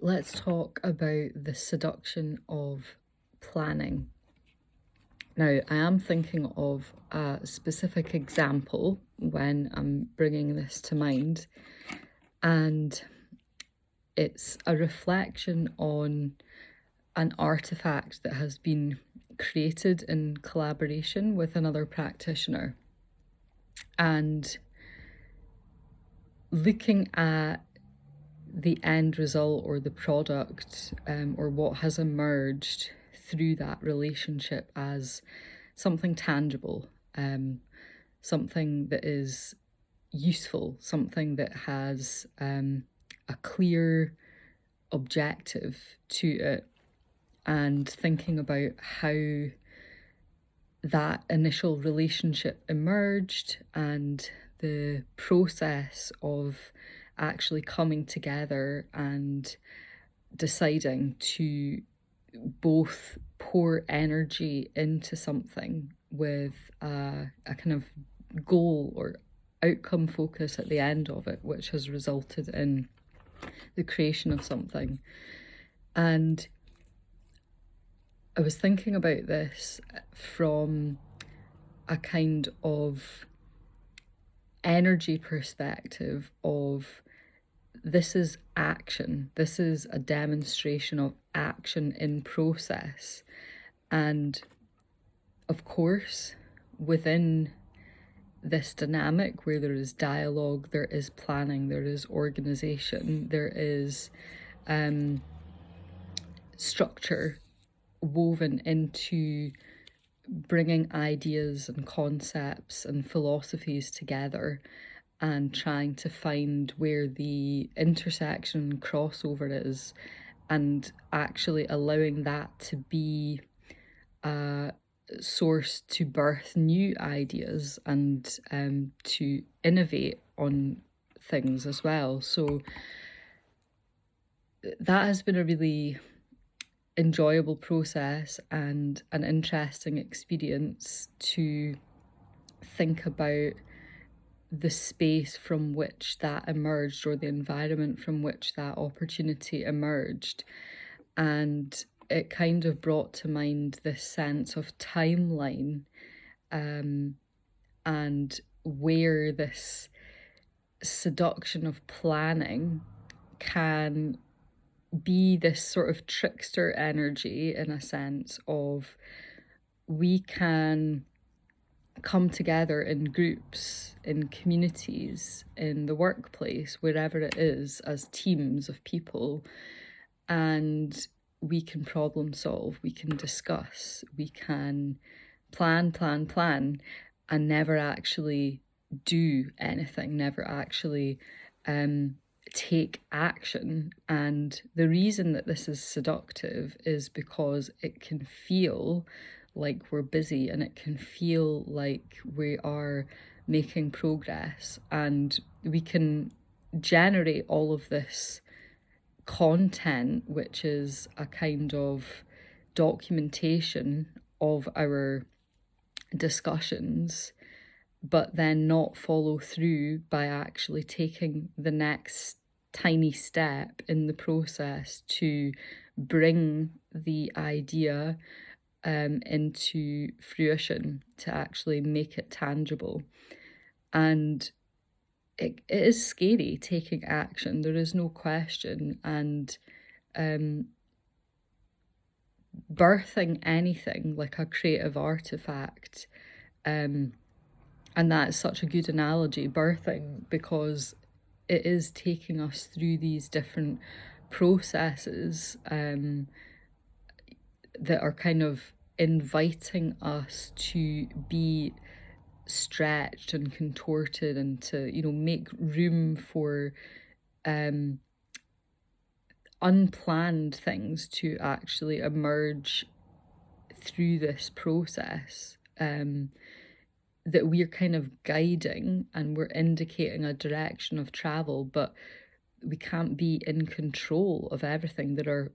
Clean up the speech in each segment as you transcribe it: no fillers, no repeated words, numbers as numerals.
let's talk about the seduction of planning. Now, I am thinking of a specific example when I'm bringing this to mind, and it's a reflection on an artifact that has been created in collaboration with another practitioner. And looking at the end result or the product or what has emerged through that relationship as something tangible, something that is useful, something that has a clear objective to it, and thinking about how that initial relationship emerged and the process of actually coming together and deciding to both pour energy into something with a kind of goal or outcome focus at the end of it, which has resulted in the creation of something. And I was thinking about this from a kind of energy perspective of this is action. This is a demonstration of action in process. And of course, within this dynamic where there is dialogue, there is planning, there is organization, there is structure woven into bringing ideas and concepts and philosophies together and trying to find where the intersection and crossover is, and actually allowing that to be a source to birth new ideas and to innovate on things as well. So that has been a really enjoyable process and an interesting experience to think about the space from which that emerged, or the environment from which that opportunity emerged. And it kind of brought to mind this sense of timeline, and where this seduction of planning can be this sort of trickster energy, in a sense of we can come together in groups, in communities, in the workplace, wherever it is, as teams of people, and we can problem solve, we can discuss, we can plan, and never actually do anything, never actually take action. And the reason that this is seductive is because it can feel like we're busy, and it can feel like we are making progress, and we can generate all of this content, which is a kind of documentation of our discussions, but then not follow through by actually taking the next tiny step in the process to bring the idea into fruition, to actually make it tangible. And it is scary taking action, there is no question. And birthing anything like a creative artifact, and that's such a good analogy, birthing, because it is taking us through these different processes that are kind of inviting us to be stretched and contorted, and to, make room for unplanned things to actually emerge through this process, that we're kind of guiding, and we're indicating a direction of travel, but we can't be in control of everything. There are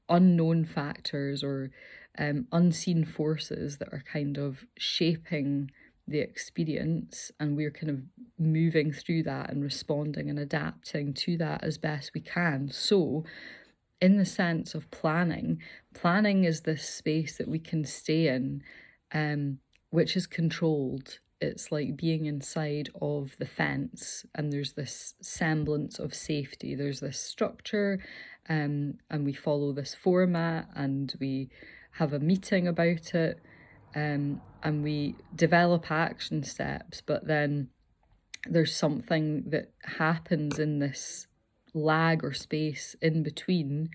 unknown factors or unseen forces that are kind of shaping the experience, and we're kind of moving through that and responding and adapting to that as best we can. So in the sense of planning is this space that we can stay in, which is controlled. It's like being inside of the fence, and there's this semblance of safety. There's this structure, and we follow this format, and we have a meeting about it, and we develop action steps, but then there's something that happens in this lag or space in between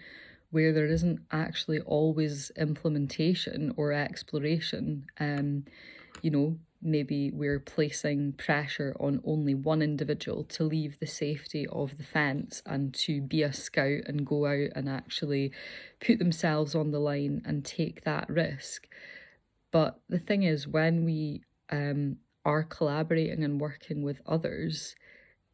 where there isn't actually always implementation or exploration. Maybe we're placing pressure on only one individual to leave the safety of the fence and to be a scout and go out and actually put themselves on the line and take that risk. But the thing is, when we are collaborating and working with others,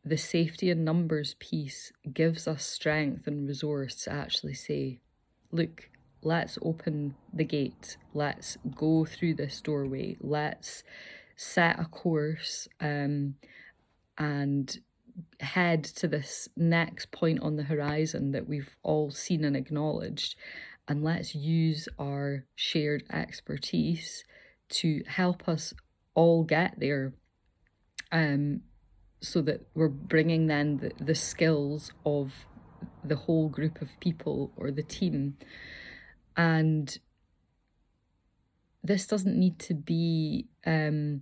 the safety in numbers piece gives us strength and resource to actually say, look, let's open the gate, let's go through this doorway, let's set a course and head to this next point on the horizon that we've all seen and acknowledged, and let's use our shared expertise to help us all get there, so that we're bringing then the skills of the whole group of people or the team. And this doesn't need to be in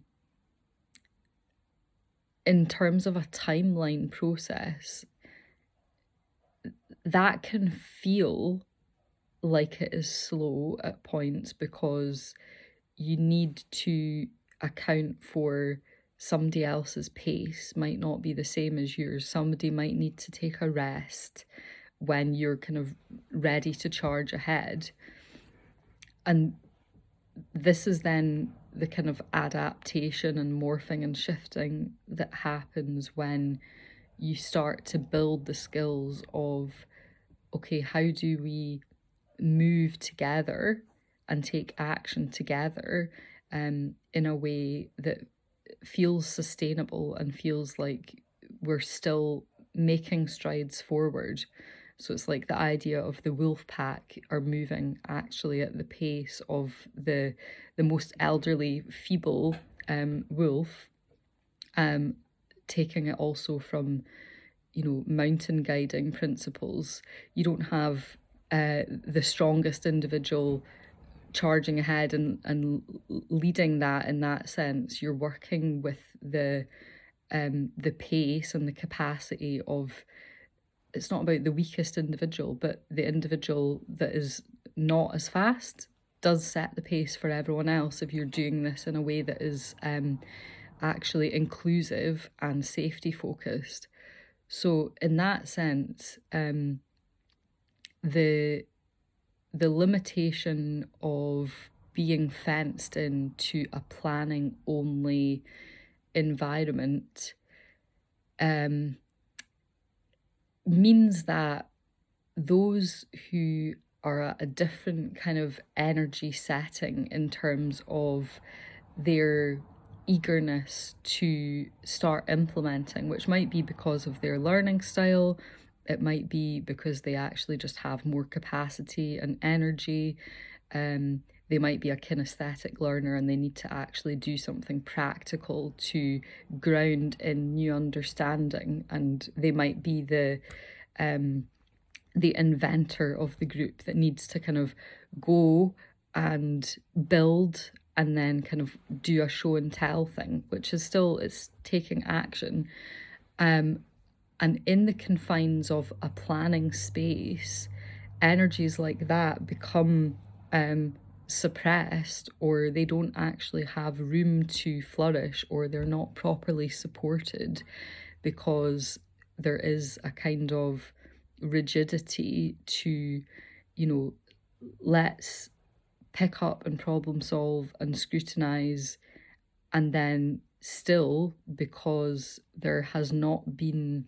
terms of a timeline process. That can feel like it is slow at points because you need to account for somebody else's pace might not be the same as yours. Somebody might need to take a rest when you're kind of ready to charge ahead. And this is then the kind of adaptation and morphing and shifting that happens when you start to build the skills of, okay, how do we move together and take action together in a way that feels sustainable and feels like we're still making strides forward. So it's like the idea of the wolf pack are moving actually at the pace of the most elderly, feeble wolf, taking it also from, mountain guiding principles. You don't have the strongest individual charging ahead and leading that in that sense. You're working with the pace and the capacity of, it's not about the weakest individual, but the individual that is not as fast does set the pace for everyone else if you're doing this in a way that is actually inclusive and safety focused. So in that sense, the limitation of being fenced into a planning only environment means that those who are at a different kind of energy setting in terms of their eagerness to start implementing, which might be because of their learning style, it might be because they actually just have more capacity and energy. They might be a kinesthetic learner and they need to actually do something practical to ground in new understanding. And they might be the inventor of the group that needs to kind of go and build and then kind of do a show and tell thing, which is still, it's taking action. And in the confines of a planning space, energies like that become suppressed, or they don't actually have room to flourish, or they're not properly supported because there is a kind of rigidity to, let's pick up and problem solve and scrutinize, and then still, because there has not been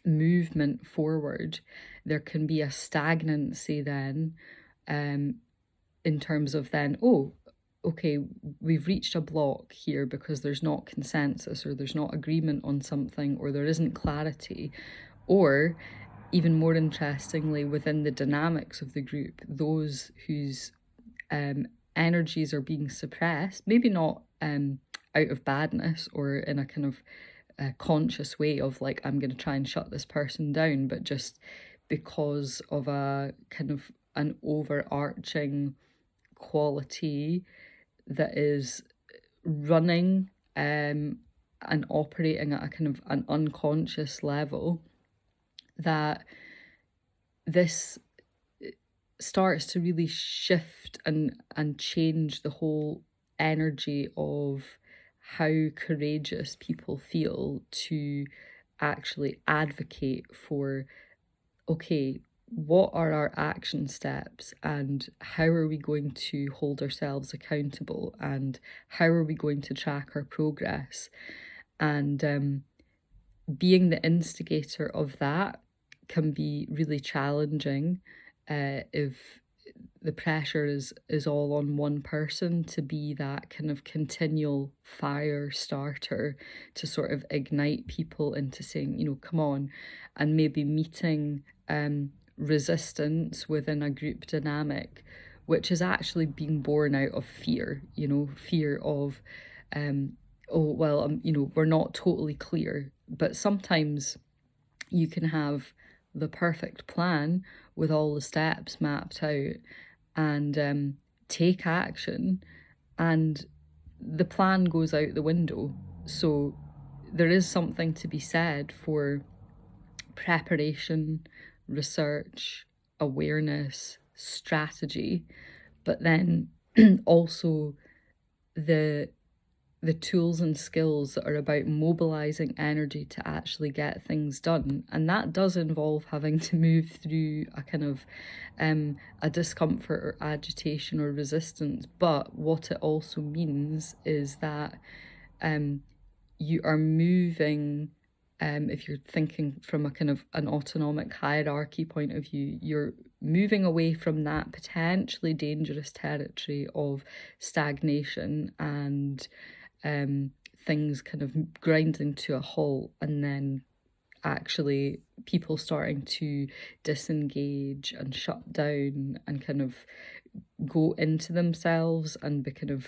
movement forward, there can be a stagnancy then, in terms of then, okay, we've reached a block here because there's not consensus, or there's not agreement on something, or there isn't clarity. Or even more interestingly, within the dynamics of the group, those whose energies are being suppressed, maybe not out of badness or in a kind of conscious way of like, I'm going to try and shut this person down, but just because of a kind of an overarching quality that is running and operating at a kind of an unconscious level, that this starts to really shift and change the whole energy of how courageous people feel to actually advocate for, okay, what are our action steps and how are we going to hold ourselves accountable and how are we going to track our progress? And being the instigator of that can be really challenging if the pressure is all on one person to be that kind of continual fire starter to sort of ignite people into saying, you know, come on, and maybe meeting resistance within a group dynamic, which is actually being born out of fear, you know, fear of oh well, you know, we're not totally clear. But sometimes you can have the perfect plan with all the steps mapped out and take action, and the plan goes out the window. So there is something to be said for preparation, research, awareness, strategy, but then also the the tools and skills that are about mobilizing energy to actually get things done. And that does involve having to move through a kind of a discomfort or agitation or resistance. But what it also means is that you are moving, if you're thinking from a kind of an autonomic hierarchy point of view, you're moving away from that potentially dangerous territory of stagnation and things kind of grinding to a halt, and then actually people starting to disengage and shut down and kind of go into themselves and be kind of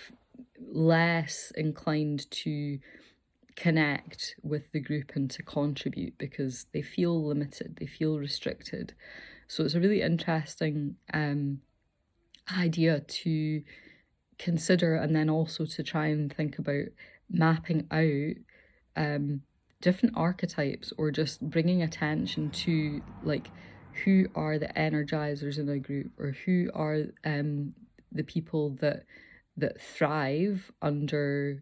less inclined to connect with the group and to contribute because they feel limited, they feel restricted. So it's a really interesting idea to consider, and then also to try and think about mapping out different archetypes, or just bringing attention to like who are the energizers in a group, or who are the people that thrive under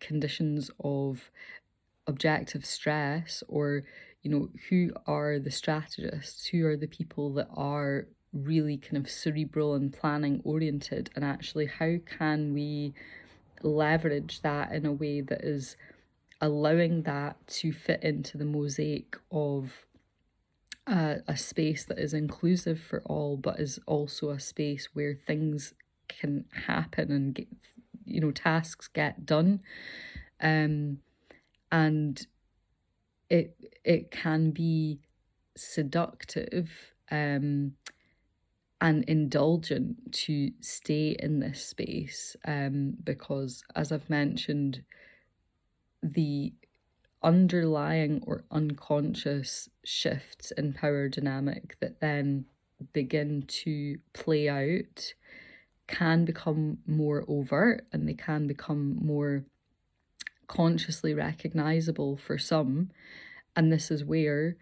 conditions of objective stress, or you know, who are the strategists, who are the people that are really kind of cerebral and planning oriented, and actually how can we leverage that in a way that is allowing that to fit into the mosaic of a space that is inclusive for all, but is also a space where things can happen and get, you know, tasks get done. And it can be seductive and indulgent to stay in this space, because, as I've mentioned, the underlying or unconscious shifts in power dynamic that then begin to play out can become more overt, and they can become more consciously recognizable for some. And this is where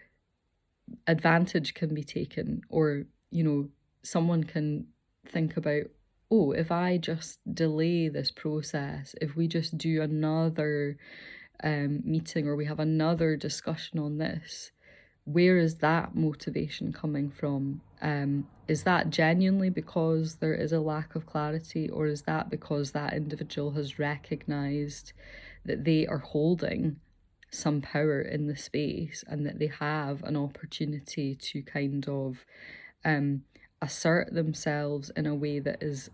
advantage can be taken, or, you know, someone can think about, oh, if I just delay this process, if we just do another meeting, or we have another discussion on this, where is that motivation coming from? Is that genuinely because there is a lack of clarity, or is that because that individual has recognized that they are holding some power in the space and that they have an opportunity to kind of assert themselves in a way that is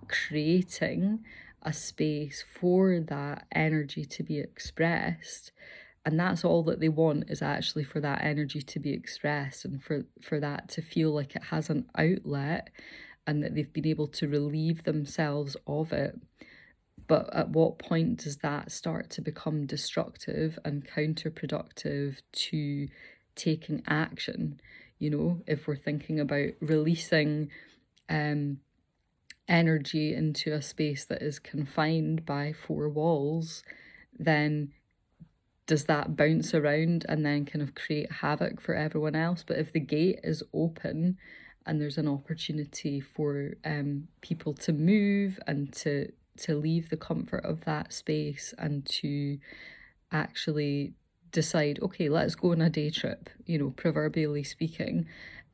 creating a space for that energy to be expressed, and that's all that they want, is actually for that energy to be expressed and for that to feel like it has an outlet and that they've been able to relieve themselves of it. But at what point does that start to become destructive and counterproductive to taking action? You know, if we're thinking about releasing energy into a space that is confined by four walls, then does that bounce around and then kind of create havoc for everyone else? But if the gate is open and there's an opportunity for people to move and to leave the comfort of that space and to actually decide, okay, let's go on a day trip, you know, proverbially speaking,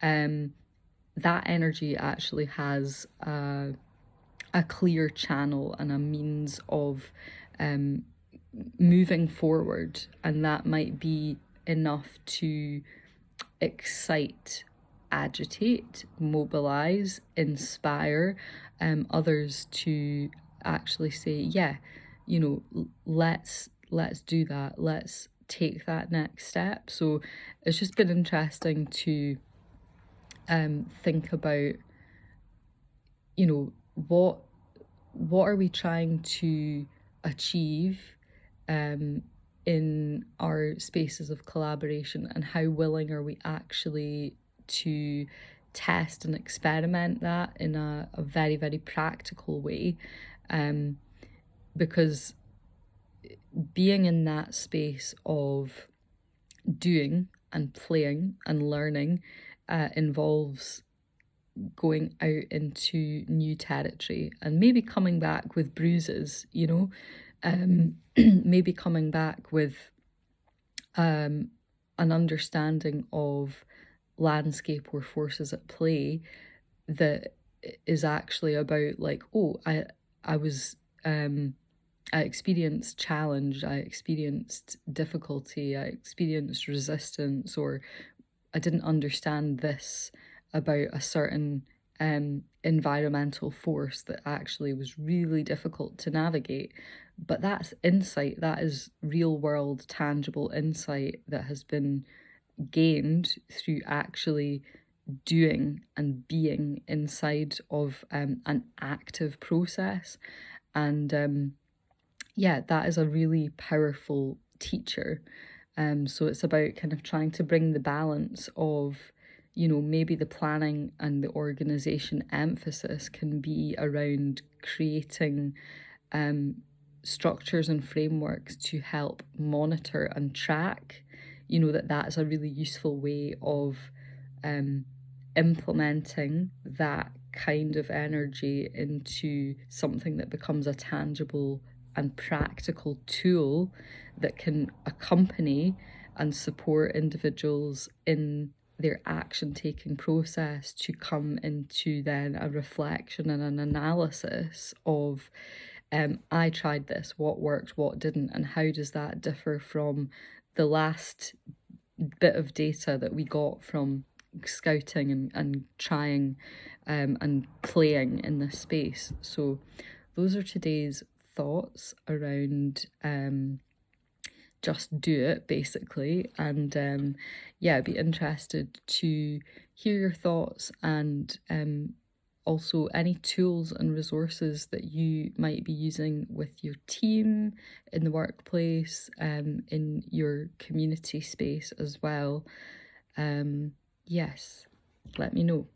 that energy actually has a clear channel and a means of moving forward, and that might be enough to excite, agitate, mobilize, inspire others to actually say, yeah, you know, let's do that, let's take that next step. So it's just been interesting to think about, you know, what are we trying to achieve in our spaces of collaboration, and how willing are we actually to test and experiment that in a very, very practical way, because being in that space of doing and playing and learning involves going out into new territory and maybe coming back with bruises, you know, maybe coming back with an understanding of landscape or forces at play that is actually about, like, oh, I was I experienced challenge, I experienced difficulty, I experienced resistance, or I didn't understand this about a certain environmental force that actually was really difficult to navigate. But that's insight, that is real world, tangible insight that has been gained through actually doing and being inside of an active process. And yeah, that is a really powerful teacher. So it's about kind of trying to bring the balance of, you know, maybe the planning and the organization emphasis can be around creating structures and frameworks to help monitor and track, you know, that's a really useful way of implementing that kind of energy into something that becomes a tangible and practical tool that can accompany and support individuals in their action taking process to come into then a reflection and an analysis of I tried this, what worked, what didn't, and how does that differ from the last bit of data that we got from scouting and trying and playing in this space. So those are today's thoughts around just do it, basically. And yeah, I'd be interested to hear your thoughts, and also any tools and resources that you might be using with your team, in the workplace, in your community space as well. Yes, let me know.